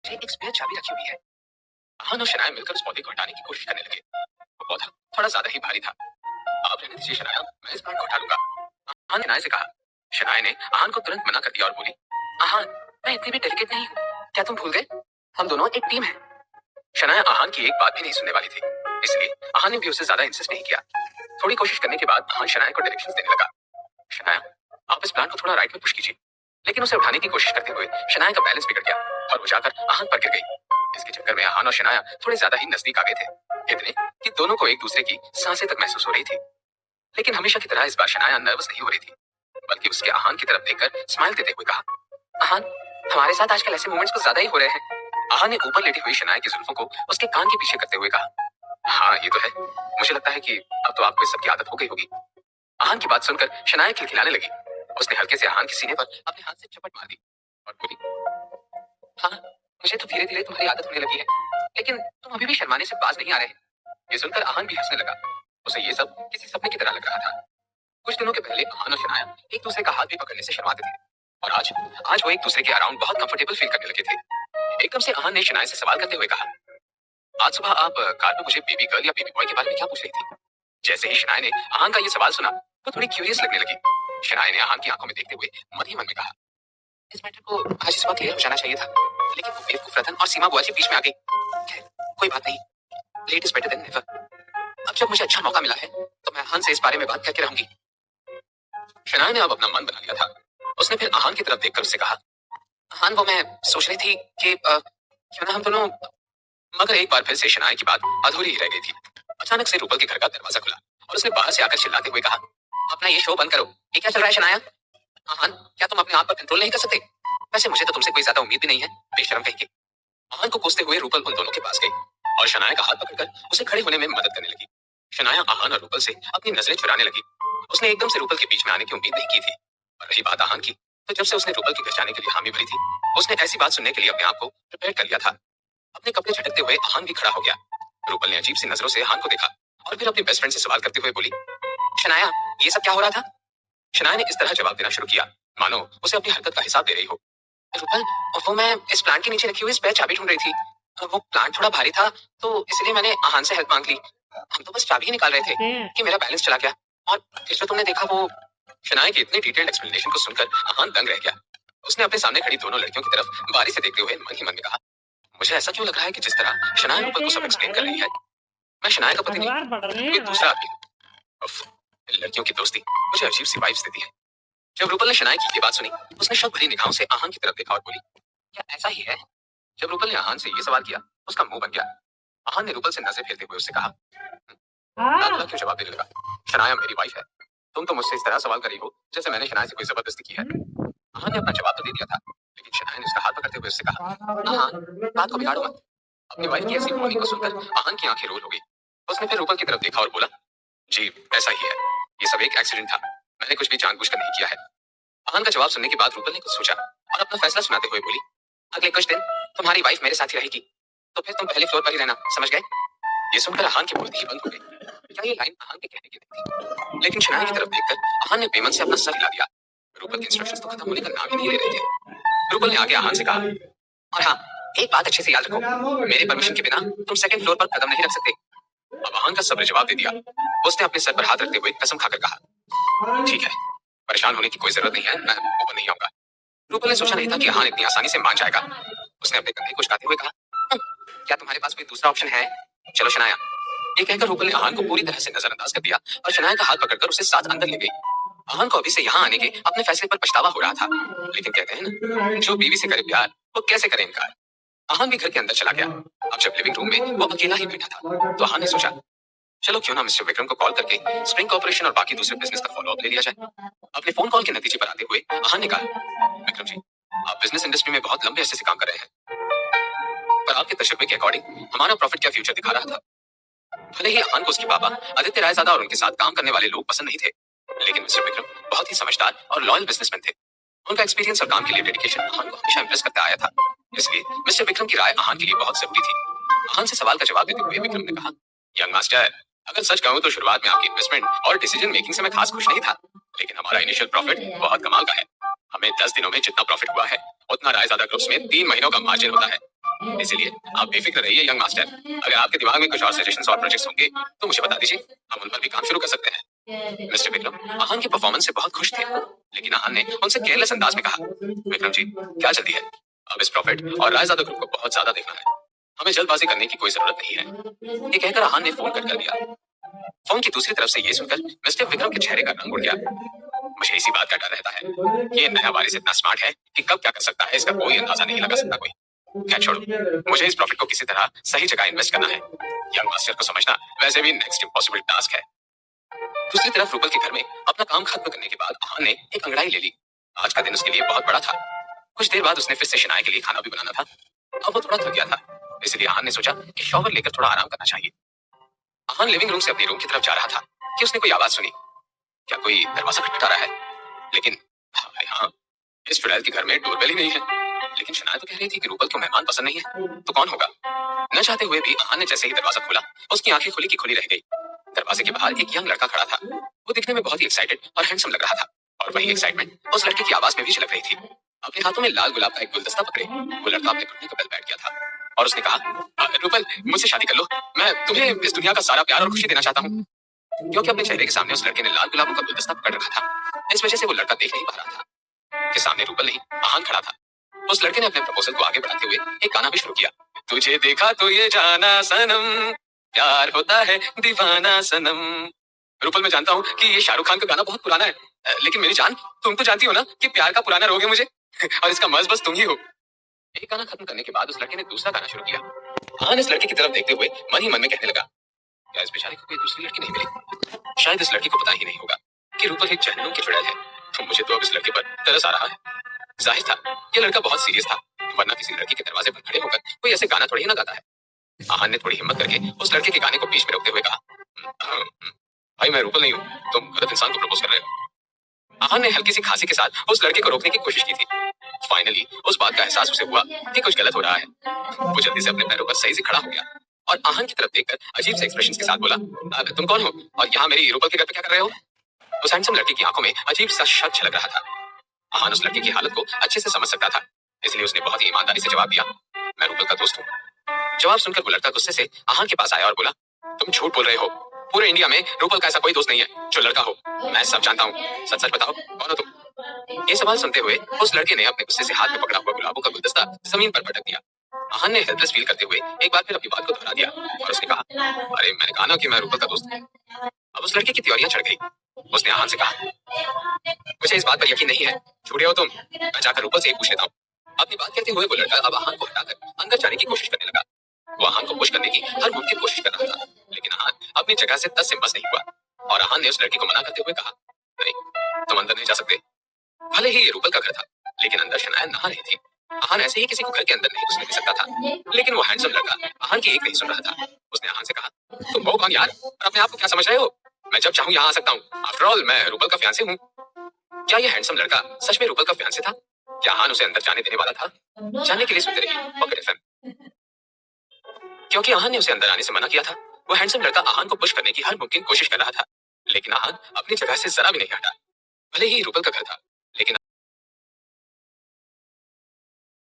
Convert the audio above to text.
मुझे एक स्पेयर चाबी रखी हुई है। अहान और शनाया मिलकर उस पौधे को हटाने की कोशिश करने लगे। वो पौधा थोड़ा ज्यादा ही भारी था। आप रहने दीजिए शनाया, मैं इस प्लांट को उठा लूंगा, अहान ने शनाया से कहा। शनाया ने अहान को तुरंत मना कर दिया और बोली, अहान, मैं इतनी भी डेलिकेट नहीं हूँ। क्या तुम भूल गए? हम दोनों एक टीम है। शनाया अहान की एक बात भी नहीं सुनने वाली थी, इसलिए अहान ने भी उसे ज्यादा इंसिस्ट नहीं किया। थोड़ी कोशिश करने के बाद अहान शनाया को डायरेक्शंस देने लगा। शनाया, आप इस प्लांट को थोड़ा राइट में पुश कीजिए। लेकिन उसे उठाने की कोशिश करते हुए शनाया का बैलेंस बिगड़ गया और वो जाकर अहान पर गिर गई। इसके चक्कर में अहान और शनाया थोड़े ज्यादा ही नजदीक आ गए थे, इतने कि दोनों को एक दूसरे की सांसें तक महसूस हो रही थी। लेकिन हमेशा की तरह इस बार शनाया नर्वस नहीं हो रही थी, बल्कि उसके अहान की तरफ देखकर स्माइल देते हुए कहा, अहान, हमारे साथ आजकल ऐसे मोमेंट्स कुछ ज्यादा ही हो रहे हैं। अहान ने ऊपर लेटी हुई शनाया की जुल्फों को उसके कान के पीछे करते हुए कहा, हाँ ये तो है, मुझे लगता है कि अब तो आपको इस सब की आदत हो गई होगी। अहान की बात सुनकर शनाया खिलखिलाने लगी। उसने हल्के से अहान के सीने पर अपने हाथ से चपट मार दी और बोली, हाँ, मुझे तो धीरे धीरे तुम्हारी आदत होने लगी है, लेकिन तुम अभी भी शर्माने से बाज नहीं आ रहे। ये सुनकर अहान भी हंसने लगा। उसे ये सब किसी सपने की तरह लग रहा था। कुछ दिनों के पहले अहान और शनाया एक दूसरे का हाथ भी पकड़ने से शर्माते थे, और आज आज वो एक दूसरे के अराउंड बहुत कंफर्टेबल फील करने लगे थे। एकदम से अहान ने शनाया से सवाल करते हुए कहा, आज सुबह आप कार में मुझे बेबी गर्ल या बेबी बॉय के बारे में क्या पूछ रही थी? जैसे ही शनाया ने अहान का ये सवाल सुना, वो थोड़ी क्यूरियस लगने लगी। शनाया ने अहान की आंखों में देखते हुए मन ही मन में कहा, इस मैटर को आज इस वक्त क्लियर हो जाना चाहिए था, लेकिन वो बेवकूफ रतन और सीमा बुआ जी बीच में आ गई। खैर, कोई बात नहीं, late is better than never. अब जब मुझे अच्छा मौका मिला है, तो मैं अहान से इस बारे में बात करके रहूंगी। शनाया ने अब अपना मन बना लिया था। उसने फिर अहान की तरफ देखकर उससे कहा, अहान, वो मैं सोच रही थी कि क्यों ना हम दोनों। मगर एक बार फिर से शनाया की बात अधूरी ही रह गई थी। अचानक से रूपल के घर का दरवाजा खुला और उसने बाहर से आकर चिल्लाते हुए कहा, अपना ये शो बंद करो, ये क्या चल रहा है शनाया? अहान, क्या तुम अपने आप पर कंट्रोल नहीं कर सकते? वैसे मुझे तो तुमसे कोई ज्यादा उम्मीद भी नहीं है, बेशरम कहीं के। अहान को कोसते हुए रूपल उन दोनों के पास गई और शनाया का हाथ पकड़कर उसे खड़े होने में मदद करने लगी। शनाया अहान और रूपल से अपनी नजरें चुराने लगी। उसने एकदम से रूपल के बीच में आने की उम्मीद नहीं की थी। और रही बात अहान की, तो जब से उसने रूपल के घर जाने के लिए हामी भरी थी, उसने ऐसी बात सुनने के लिए अपने आप को प्रिपेयर कर लिया था। अपने कपड़े झटकते हुए अहान भी खड़ा हो गया। रूपल ने अजीब सी नजरों से अहान को देखा और फिर अपनी बेस्ट फ्रेंड से सवाल करते हुए बोली, शनाया, ये सब क्या हो रहा था? शनाया ने इस तरह जवाब देना शुरू किया मानो उसे अपनी हरकत का हिसाब दे रही हो। रूपल, वो मैं इस प्लांट के नीचे रखी हुई स्पेयर चाबी ढूंढ रही थी। वो प्लांट थोड़ा भारी था, तो इसलिए मैंने अहान से हेल्प मांग ली। हम तो बस चाबी ही निकाल रहे थे कि मेरा बैलेंस चला गया, और फिर जो तुमने देखा वो। शनाया के इतने डिटेल्ड एक्सप्लेनेशन को सुनकर अहान दंग रह गया। उसने अपने सामने खड़ी दोनों लड़कियों की तरफ बारी से देखते हुए मन ही मन में कहा, मुझे ऐसा क्यों लग रहा है कि जिस तरह शनाया रूपल को सब एक्सप्लेन कर रही है, मैं शनाया का पति नहीं, कोई दूसरा आदमी हूँ। उफ, इन लड़कियों की दोस्ती मुझे अजीब सी वाइब्स देती है। जब रूपल ने शनाया की ये बात सुनी, उसने शक भरी निगाहों से अहान की तरफ देखा और बोली, क्या ऐसा ही है? जब रूपल ने अहान से ये सवाल किया, उसका मुंह बन गया। अहान ने रूपल से नजर फेरते हुए उससे कहा, दादुला क्यों जवाब देने लगा? शनाया मेरी वाइफ है, तुम तो मुझसे इस तरह सवाल कर रही हो जैसे मैंने शनाया से कोई जबरदस्ती की है। अहान ने अपना जवाब तो दे दिया था, लेकिन शनाया ने उसका हाथ पकड़ते हुए उससे कहा, अहान, बात को बिगाड़ो मत। अपनी वाइफ की ऐसी बोलने को सुनकर अहान की आंखें रोल हो गई। उसने फिर रूपल की तरफ देखा और बोला, जी ऐसा ही है, ये सब एक एक्सीडेंट था, मैंने कुछ भी जानबूझकर नहीं किया है। अहान का जवाब सुनने के बाद रूपल ने कुछ सोचा और अपना फैसला सुनाते हुए बोली, अगले कुछ दिन तुम्हारी वाइफ मेरे साथ ही रहेगी, तो फिर तुम पहले फ्लोर पर ही रहना, समझ गए? ये सुनकर अहान की बोलती ही बंद हो गई। क्या ये लाइन अहान के कहने की नहीं थी? लेकिन शनाया की तरफ देखकर अहान ने बेमन से अपना सर हिला दिया। रूपल के इंस्ट्रक्शंस तो खत्म होने का नाम ही नहीं ले रहे थे। रूपल ने आगे अहान से कहा, और हाँ, एक बात अच्छे से याद रखो, मेरे परमिशन के बिना तुम सेकंड फ्लोर पर कदम नहीं रख सकते। अब अहान का सब्र जवाब दे दिया। उसने अपने सर पर हाथ रखते हुए कसम खाकर कहा, ठीक है, परेशान होने की कोई जरूरत नहीं है, मैं ऊपर नहीं आऊंगा। रूपल ने सोचा नहीं था कि अहान इतनी आसानी से मान जाएगा। उसने अपने कंधे को उचकाते हुए कहा, क्या तुम्हारे पास कोई दूसरा ऑप्शन है? चलो शनाया। ये कहकर रूपल ने अहान को पूरी तरह से नजरअंदाज कर दिया और शनाया का हाथ पकड़कर उसे साथ अंदर ले गई। अहान को अभी से यहाँ आने के अपने फैसले पर पछतावा हो रहा था, लेकिन कहते हैं ना, जो बीवी से करे प्यार वो कैसे करे इनकार। अहान भी घर के अंदर चला गया। अब जब लिविंग रूम में वो अकेला ही बैठा था, तो अहान ने सोचा, चलो क्यों ना मिस्टर विक्रम को कॉल करके स्प्रिंग कॉर्पोरेशन और बाकी दूसरे बिजनेस का फॉलो अप ले लिया जाए। अपने फोन कॉल के नतीजे पर आते हुए अहान ने कहा, विक्रम जी, आप बिजनेस इंडस्ट्री में बहुत लंबे अरसे से काम कर रहे हैं, पर आपके तजुर्बे के अकॉर्डिंग हमारा प्रॉफिट क्या फ्यूचर दिखा रहा था। भले ही अहान को उसके पापा आदित्य रायजादा और उनके साथ काम करने वाले लोग पसंद नहीं थे, लेकिन मिस्टर विक्रम बहुत ही समझदार और लॉयल बिजनेसमैन थे। उनका एक्सपीरियंस और काम के लिए डेडिकेशन अहान को हमेशा इंप्रेस करता आया था। इसलिए मिस्टर विक्रम की राय अहान के लिए बहुत जरूरी थी। अहान से सवाल का जवाब देते हुए विक्रम ने कहा, यंग मास्टर, अगर सच कहूं तो शुरुआत में आपकी इन्वेस्टमेंट और डिसीजन मेकिंग से मैं खास खुश नहीं था, लेकिन हमारा इनिशियल प्रॉफिट बहुत कमाल का है। हमें 10 दिनों में जितना प्रॉफिट हुआ है, उतना रायजादा ग्रुप्स में 3 महीनों का मार्जिन होता है। इसीलिए आप बेफिक्र रहिए यंग मास्टर। अगर आपके दिमाग में कुछ और सजेशंस और प्रोजेक्ट्स होंगे तो मुझे बता दीजिए, हम उन पर भी काम शुरू कर सकते हैं। मिस्टर विक्रम आहान के परफॉर्मेंस से बहुत खुश थे, लेकिन आहान ने उनसे केयरलेस अंदाज में कहा, विक्रम जी क्या जल्दी है? अब इस प्रॉफिट और रायजादा ग्रुप को बहुत ज्यादा देखना है, हमें जल्दबाजी करने की कोई जरूरत नहीं है। ये कहकर आहान ने फोन कट कर दिया। फोन की दूसरी तरफ से ये सुनकर मिस्टर विक्रम के चेहरे का रंग उड़ गया। मुझे इसी बात का डर रहता है, ये नया वारिस इतना स्मार्ट है कि कब क्या कर सकता है इसका कोई अंदाजा नहीं लगा सकता कोई। खैर छोड़ो, मुझे इस प्रॉफिट को किसी तरह सही जगह इन्वेस्ट करना है। यंग मास्टर को समझना वैसे भी नेक्स्ट इम्पॉसिबल टास्क है। दूसरी तरफ रूपल के घर में अपना काम खत्म करने के बाद आहान ने एक अंगड़ाई ले ली। आज का दिन उसके लिए बहुत बड़ा था। कुछ देर बाद उसने फिर से शनाया के लिए खाना भी बनाना था। अब वो थोड़ा थक गया था, इसलिए आहान ने सोचा कि शॉवर लेकर थोड़ा आराम करना चाहिए। आहान लिविंग रूम से अपने रूम की तरफ जा रहा था कि उसने कोई आवाज सुनी। क्या कोई दरवाजा खटखटा रहा है? लेकिन अरे हाँ, इस चुड़ैल के घर में डोरबेल ही नहीं है। लेकिन शनाया तो कह रही थी कि रूपल को मेहमान पसंद नहीं है, तो कौन होगा? न चाहते हुए भी आहान ने जैसे ही दरवाजा खोला, उसकी आंखें खुली की खुली रह गई। दरवाजे के बाहर एक यंग लड़का खड़ा था। वो दिखने में बहुत ही एक्साइटेड और हैंडसम लग रहा था, और वही एक्साइटमेंट उस लड़के की आवाज में भी झलक रही थी। अपने हाथों में लाल गुलाब का एक गुलदस्ता पकड़े वो लड़का अपने घुटने पर बैठ गया था और उसने कहा, रूपल मुझसे शादी कर लो, मैं तुम्हें इस दुनिया का सारा प्यार और खुशी देना चाहता हूँ। क्योंकि अपने चेहरे के सामने उस लड़के ने लाल गुलाबों का गुलदस्ता पकड़ रखा था, इस वजह से वो लड़का देख नहीं पा रहा था कि सामने रूपल नहीं आहान खड़ा था। उस लड़के ने अपने प्रपोजल को आगे बढ़ाते हुए एक गाना भी शुरू किया। तुझे देखा तो ये जाना सनम, प्यार होता है दीवाना सनम। रूपल मैं जानता हूँ कि ये शाहरुख खान का गाना बहुत पुराना है, लेकिन मेरी जान तुम तो जानती हो ना कि प्यार का पुराना रोग है मुझे और इसका मर्ज बस तुम ही हो। एक गाना खत्म करने के बाद उस लड़के ने दूसरा गाना शुरू किया। आहान इस लड़के की तरफ देखते हुए मन ही मन में कहने लगा, क्या इस बेचारे को कोई दूसरी लड़की नहीं मिली? शायद इस लड़की को पता ही नहीं होगा कि रूपल एक जहन्नुम की चुड़ैल है। तो मुझे तो अब इस लड़के पर तरस आ रहा है। जाहिर था ये लड़का बहुत सीरियस था, वरना किसी लड़की के दरवाजे पर खड़े होकर कोई ऐसे गाना थोड़ी ना गाता है। आहान ने थोड़ी हिम्मत करके उस लड़के के गाने को बीच में रोकते हुए कहा, भाई मैं रूपल नहीं हूँ, तुम गलत इंसान को प्रपोज कर रहे हो। आहान ने हल्की सी खांसी के साथ उस लड़के को रोकने की कोशिश की थी। फाइनली उस बात का एहसास उसे हुआ कि कुछ गलत हो रहा है। वो जल्दी से अपने पैरों पर सही से खड़ा हो गया और आहान की तरफ देखकर अजीब से एक्सप्रेशन के साथ बोला, तुम कौन हो और यहाँ मेरी रूपल के घर पे क्या कर रहे हो? उस हैंडसम लड़के की आंखों में अजीब सा शक झलक रहा था। आहान उस लड़के की हालत को अच्छे से समझ सकता था, इसलिए उसने बहुत ही ईमानदारी से जवाब दिया, मैं रूपल का दोस्त हूँ। जवाब सुनकर वो लड़का गुस्से से आहान के पास आया और बोला, तुम झूठ बोल रहे हो, पूरे इंडिया में रूपल का ऐसा कोई दोस्त नहीं है जो लड़का हो। मैं सब जानता हूँ, सच सच बताओ कौन हो तुम? ये सवाल सुनते हुए उस लड़के ने अपने गुस्से से हाथ में पकड़ा हुआ गुलाबों का गुलदस्ता जमीन पर पटक दिया। आहान ने हेल्पलेस फील करते हुए एक बार फिर अपनी बात को दोहरा दिया और उसने कहा, अरे मैंने कहा ना कि मैं रूपल का दोस्त हूँ। अब उस लड़के की त्योरियां चढ़ गई। उसने आहान से कहा, मुझे इस बात पर यकीन नहीं है, झूठे हो तुम, मैं जाकर रूपल से ही पूछ लेता हूँ। अपनी बात कहते हुए वो लड़का अब आहान को हटाकर अंदर जाने की कोशिश करने लगा। वो आहान को पुश करने की हर मुमकिन कोशिश कर रहा था, लेकिन आहान अपनी जगह से तस से बस नहीं हुआ और आहान ने उस लड़की को मना करते हुए कहा, नहीं तुम अंदर नहीं जा सकते। भले ही ये रूपल का घर था, लेकिन अंदर शनाया नहा रही थी। आहान ऐसे ही किसी को घर के अंदर नहीं घुसने दे सकता था, लेकिन वो हैंडसम लड़का आहान की एक नहीं सुन रहा था। उसने आहान से कहा, तुम हो कौन यार और अपने आप को क्या समझ रहे हो? मैं जब चाहूँ यहाँ आ सकता हूँ, आफ्टर ऑल मैं रूपल का फियांसे हूँ। क्या ये हैंडसम लड़का सच में रूपल का फियांसे था? क्या आहान उसे अंदर जाने देने वाला था? जानने के लिए सुनते रहिए पॉकेट एफएम। क्योंकि आहान ने उसे अंदर आने से मना किया था, वो हैंडसम लड़का आहान को पुश करने की हर मुमकिन कोशिश कर रहा था, लेकिन आहान अपनी जगह से जरा भी नहीं हटा। भले ही रूपल का घर था,